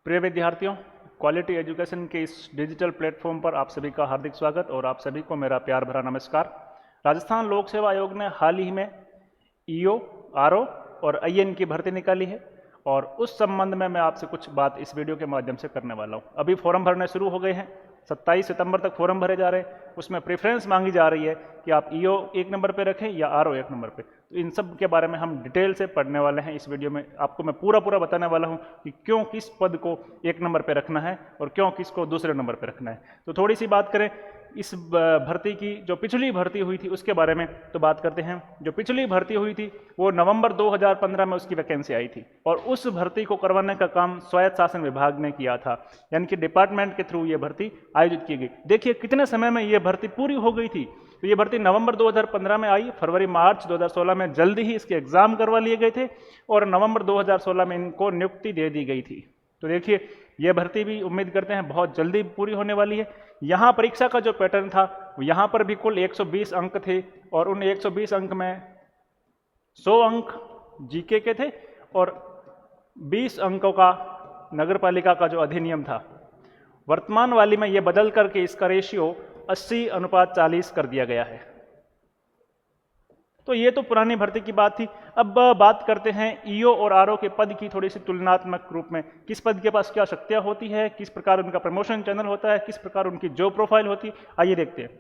प्रिय विद्यार्थियों, quality education के इस डिजिटल प्लेटफॉर्म पर आप सभी का हार्दिक स्वागत और आप सभी को मेरा प्यार भरा नमस्कार। राजस्थान लोक सेवा आयोग ने हाल ही में ईओ, आरओ और आईएन की भर्ती निकाली है और उस संबंध में मैं आपसे कुछ बात इस वीडियो के माध्यम से करने वाला हूँ। अभी फॉर्म भरने शुरू हो गए हैं, 27 सितंबर तक फॉर्म भरे जा रहे हैं। उसमें प्रेफरेंस मांगी जा रही है कि आप ईओ 1 नंबर पे रखें या आरओ 1 नंबर पे। तो इन सब के बारे में हम डिटेल से पढ़ने वाले हैं इस वीडियो में। आपको मैं पूरा बताने वाला हूं कि क्यों किस पद को 1 नंबर पे रखना है और क्यों किसको दूसरे नंबर पे रखना है। तो थोड़ी सी बात करें इस भर्ती की, जो पिछली भर्ती हुई थी उसके बारे में तो बात करते हैं। जो पिछली भर्ती हुई थी वो नवंबर 2015 में उसकी वैकेंसी आई थी और उस भर्ती को करवाने का काम स्वायत्त शासन विभाग ने किया था, यानी कि डिपार्टमेंट के थ्रू ये भर्ती आयोजित की गई। देखिए कितने समय में ये भर्ती पूरी हो गई थी। तो ये भर्ती नवंबर 2015 में आई, फरवरी मार्च 2016 में जल्दी ही इसके एग्जाम करवा लिए गए थे और नवंबर 2016 में इनको नियुक्ति दे दी गई थी। तो देखिए ये भर्ती भी उम्मीद करते हैं बहुत जल्दी पूरी होने वाली है। यहाँ परीक्षा का जो पैटर्न था यहाँ पर भी कुल 120 अंक थे और उन 120 अंक में 100 अंक जीके के थे और 20 अंकों का नगर पालिका का जो अधिनियम था। वर्तमान वाली में ये बदल करके इसका रेशियो 80:40 कर दिया गया है। तो ये तो पुरानी भर्ती की बात थी। अब बात करते हैं ईओ और आरओ के पद की थोड़ी सी तुलनात्मक रूप में। किस पद के पास क्या शक्तियां होती है, किस प्रकार उनका प्रमोशन चैनल होता है, किस प्रकार उनकी जॉब प्रोफाइल होती है, आइए देखते हैं।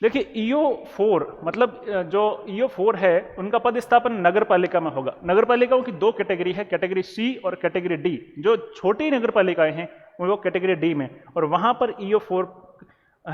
देखिए ईओ 4 मतलब जो ईओ 4 है उनका पद स्थापन नगर पालिका में होगा। नगर पालिकाओं की दो कैटेगरी है, कैटेगरी सी और कैटेगरी डी। जो छोटी नगर पालिकाएं हैं वो कैटेगरी डी में, और वहां पर ईओ 4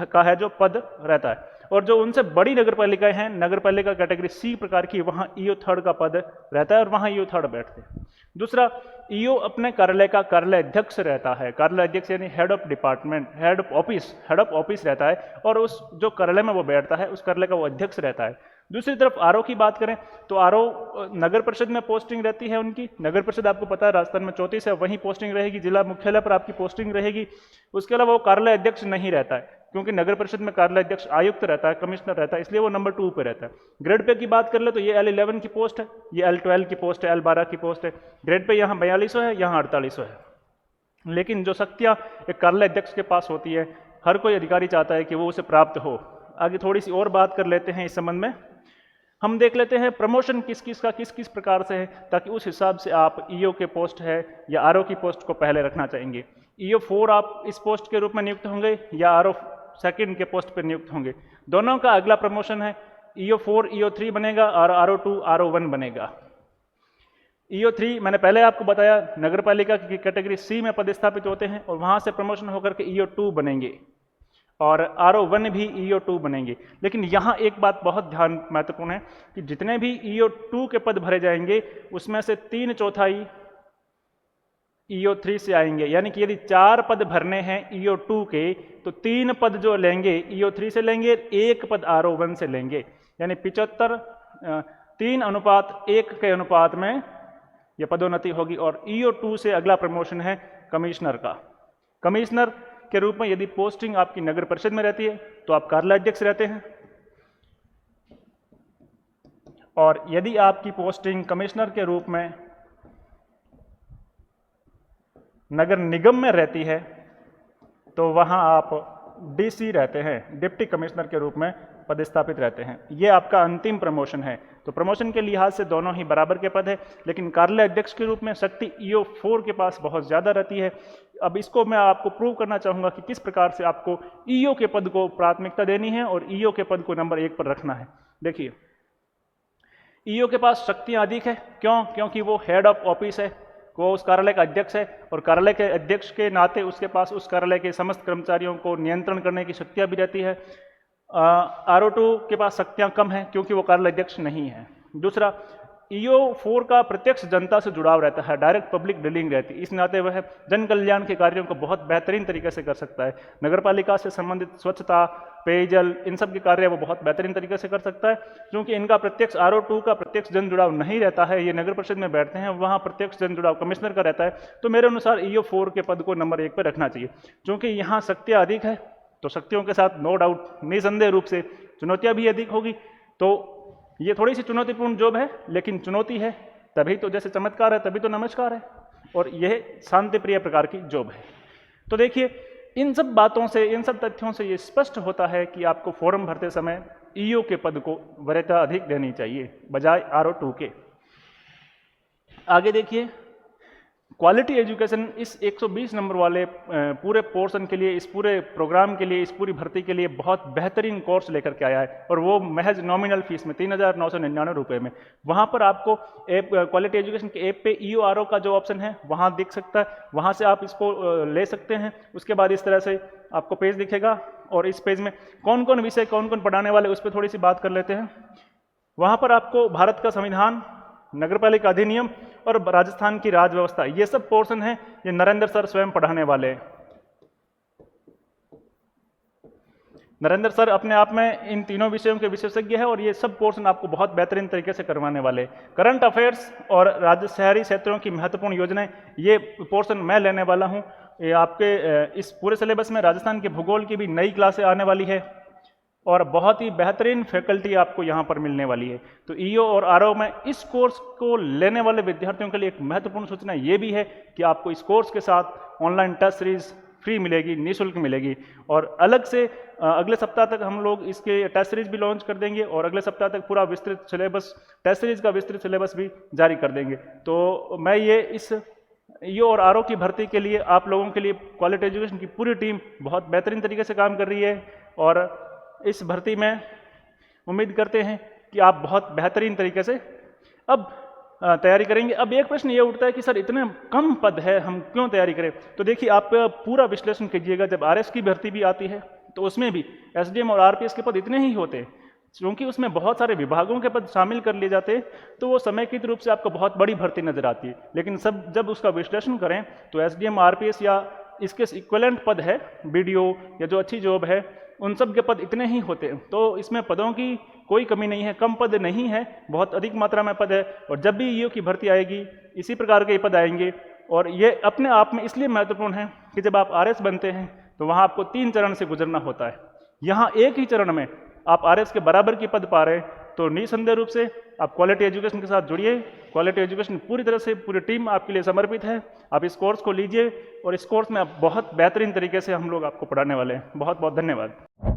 का है जो पद रहता है। और जो उनसे बड़ी नगर पालिकाएं हैं, नगर पालिका कैटेगरी सी प्रकार की, वहां ईओ 3 का पद रहता है और वहां ईओ 3 बैठते हैं। दूसरा, ईओ अपने कार्यालय का कार्यालय अध्यक्ष रहता है। कार्यालय अध्यक्ष यानी head of department, head of office रहता है और उस जो कार्यालय में वो बैठता है उस कार्यालय का वो अध्यक्ष रहता है। दूसरी तरफ आरओ की बात करें तो आरओ नगर परिषद में पोस्टिंग रहती है उनकी। नगर परिषद आपको पता है राजस्थान में 34 है, वहीं पोस्टिंग रहेगी, जिला मुख्यालय पर आपकी पोस्टिंग रहेगी। उसके अलावा वो कार्यालय अध्यक्ष नहीं रहता है क्योंकि नगर परिषद में कार्यालय अध्यक्ष आयुक्त रहता है, कमिश्नर रहता है, इसलिए वो नंबर 2 पे रहता है। ग्रेड पे की बात कर ले तो ये L11 की पोस्ट है, ये L12 की पोस्ट है, L12 की पोस्ट है। ग्रेड पे यहाँ 4200 है, यहाँ 4800 है। लेकिन जो शक्तियाँ एक कार्यालय अध्यक्ष के पास होती है, हर कोई अधिकारी चाहता है कि वो उसे प्राप्त हो। आगे थोड़ी सी और बात कर लेते हैं इस संबंध में। हम देख लेते हैं प्रमोशन किस किस प्रकार से है, ताकि उस हिसाब से आप ईओ के पोस्ट है या आरओ की पोस्ट को पहले रखना चाहेंगे। ईओ 4 आप इस पोस्ट के रूप में नियुक्त होंगे या आरओ 2 के पोस्ट पर नियुक्त होंगे। दोनों का अगला प्रमोशन है, ईओ 4 ईओ 3 बनेगा और आरओ 2 आरओ 1 बनेगा। ईओ 3 मैंने पहले आपको बताया नगर पालिका की कैटेगरी सी में पदस्थापित होते हैं और वहां से प्रमोशन होकर के ईओ 2 बनेंगे और आरओ 1 भी ईओ 2 बनेंगे। लेकिन यहाँ एक बात बहुत ध्यान महत्वपूर्ण है कि जितने भी ईओ 2 के पद भरे जाएंगे उसमें से 3/4 ईओ 3 से आएंगे। यानी कि यदि 4 पद भरने हैं ईओ 2 के तो 3 पद जो लेंगे ईओ 3 से लेंगे, 1 पद आरओ 1 से लेंगे। यानी 75 3:1 के अनुपात में यह पदोन्नति होगी। और ईओ 2 से अगला प्रमोशन है कमिश्नर का। कमिश्नर के रूप में यदि पोस्टिंग आपकी नगर परिषद में रहती है तो आप कार्यालय अध्यक्ष रहते हैं, और यदि आपकी पोस्टिंग कमिश्नर के रूप में नगर निगम में रहती है तो वहां आप डीसी रहते हैं, डिप्टी कमिश्नर के रूप में पदस्थापित रहते हैं। यह आपका अंतिम प्रमोशन है। तो प्रमोशन के लिहाज से दोनों ही बराबर के पद है, लेकिन कार्यालय अध्यक्ष के रूप में शक्ति ईओ 4 के पास बहुत ज्यादा रहती है। अब इसको मैं आपको प्रूव करना चाहूंगा कि किस प्रकार से आपको ईओ के पद को प्राथमिकता देनी है और ईओ के पद को नंबर 1 पर रखना है। देखिए ईओ के पास शक्तियां अधिक है। क्यों? क्योंकि वो हेड ऑफ ऑफिस है, वो उस कार्यालय का अध्यक्ष है और कार्यालय के अध्यक्ष के नाते उसके पास उस कार्यालय के समस्त कर्मचारियों को नियंत्रण करने की शक्तियां भी रहती है। आरओ 2 के पास शक्तियां कम है क्योंकि वो कार्यालय अध्यक्ष नहीं है। दूसरा, ईओ 4 का प्रत्यक्ष जनता से जुड़ाव रहता है, डायरेक्ट पब्लिक डीलिंग रहती है। इस नाते वह जन कल्याण के कार्यों को बहुत बेहतरीन तरीके से कर सकता है। नगर पालिका से संबंधित स्वच्छता, पेयजल, इन सब के कार्य वो बहुत बेहतरीन तरीके से कर सकता है। क्योंकि इनका प्रत्यक्ष आरओ 2 का प्रत्यक्ष जन जुड़ाव नहीं रहता है, ये नगर परिषद में बैठते हैं, वहाँ प्रत्यक्ष जन जुड़ाव कमिश्नर का रहता है। तो मेरे अनुसार ईओ 4 के पद को नंबर 1 पर रखना चाहिए। क्योंकि यहाँ शक्तियाँ अधिक है तो शक्तियों के साथ नो डाउट निसंदेह रूप से चुनौतियाँ भी अधिक होगी। तो ये थोड़ी सी चुनौतीपूर्ण जॉब है, लेकिन चुनौती है तभी तो, जैसे चमत्कार है तभी तो नमस्कार है। और यह शांति प्रिय प्रकार की जॉब है। तो देखिए, इन सब बातों से, इन सब तथ्यों से ये स्पष्ट होता है कि आपको फॉर्म भरते समय ईओ के पद को वरीयता अधिक देनी चाहिए बजाय आरओ2 के। आगे देखिए, क्वालिटी एजुकेशन इस 120 नंबर वाले पूरे पोर्शन के लिए, इस पूरे प्रोग्राम के लिए, इस पूरी भर्ती के लिए बहुत बेहतरीन कोर्स लेकर के आया है, और वो महज नॉमिनल फीस में 3,999 रुपये में। वहाँ पर आपको ऐप, क्वालिटी एजुकेशन के ऐप पे ईओ आरओ का जो ऑप्शन है वहाँ दिख सकता है, वहाँ से आप इसको ले सकते हैं। उसके बाद इस तरह से आपको पेज दिखेगा, और इस पेज में कौन कौन विषय, कौन कौन पढ़ाने वाले, उस पर थोड़ी सी बात कर लेते हैं। वहाँ पर आपको भारत का संविधान, नगरपालिका अधिनियम और राजस्थान की राज व्यवस्था, ये सब पोर्शन है, ये नरेंद्र सर स्वयं पढ़ाने वाले हैं। नरेंद्र सर अपने आप में इन तीनों विषयों के विशेषज्ञ है, और ये सब पोर्शन आपको बहुत बेहतरीन तरीके से करवाने वाले। करंट अफेयर्स और राज्य शहरी क्षेत्रों की महत्वपूर्ण योजनाएं, ये पोर्शन मैं लेने वाला हूँ। ये आपके इस पूरे सिलेबस में राजस्थान के भूगोल की भी नई क्लासें आने वाली है, और बहुत ही बेहतरीन फैकल्टी आपको यहाँ पर मिलने वाली है। तो ईओ और आरओ में इस कोर्स को लेने वाले विद्यार्थियों के लिए एक महत्वपूर्ण सूचना ये भी है कि आपको इस कोर्स के साथ ऑनलाइन टेस्ट सीरीज फ्री मिलेगी, निःशुल्क मिलेगी, और अलग से अगले सप्ताह तक हम लोग इसके टेस्ट सीरीज भी लॉन्च कर देंगे, और अगले सप्ताह तक पूरा विस्तृत सिलेबस, टेस्ट सीरीज का विस्तृत सिलेबस भी जारी कर देंगे। तो मैं ये इस ईओ और आरओ की भर्ती के लिए आप लोगों के लिए क्वालिटी एजुकेशन की पूरी टीम बहुत बेहतरीन तरीके से काम कर रही है, और इस भर्ती में उम्मीद करते हैं कि आप बहुत बेहतरीन तरीके से अब तैयारी करेंगे। अब एक प्रश्न ये उठता है कि सर इतने कम पद है, हम क्यों तैयारी करें? तो देखिए, आप पूरा विश्लेषण कीजिएगा, जब आरएस की भर्ती भी आती है तो उसमें भी एसडीएम और आरपीएस के पद इतने ही होते हैं, क्योंकि उसमें बहुत सारे विभागों के पद शामिल कर लिए जाते हैं, तो वो समेकित रूप से आपको बहुत बड़ी भर्ती नजर आती है। लेकिन सब जब उसका विश्लेषण करें तो एसडीएम, आरपीएस या इसके इक्विवेलेंट पद है, बीडीओ या जो अच्छी जॉब है, उन सब के पद इतने ही होते हैं। तो इसमें पदों की कोई कमी नहीं है, कम पद नहीं है, बहुत अधिक मात्रा में पद है। और जब भी ईओ की भर्ती आएगी इसी प्रकार के पद आएंगे, और ये अपने आप में इसलिए महत्वपूर्ण है कि जब आप आरएस बनते हैं तो वहाँ आपको 3 चरण से गुजरना होता है। यहाँ एक ही चरण में आप आरएस के बराबर की पद पा रहे हैं, तो निसंदेह रूप से आप क्वालिटी एजुकेशन के साथ जुड़िए। क्वालिटी एजुकेशन पूरी तरह से, पूरी टीम आपके लिए समर्पित है। आप इस कोर्स को लीजिए, और इस कोर्स में आप बहुत बेहतरीन तरीके से हम लोग आपको पढ़ाने वाले हैं। बहुत बहुत धन्यवाद।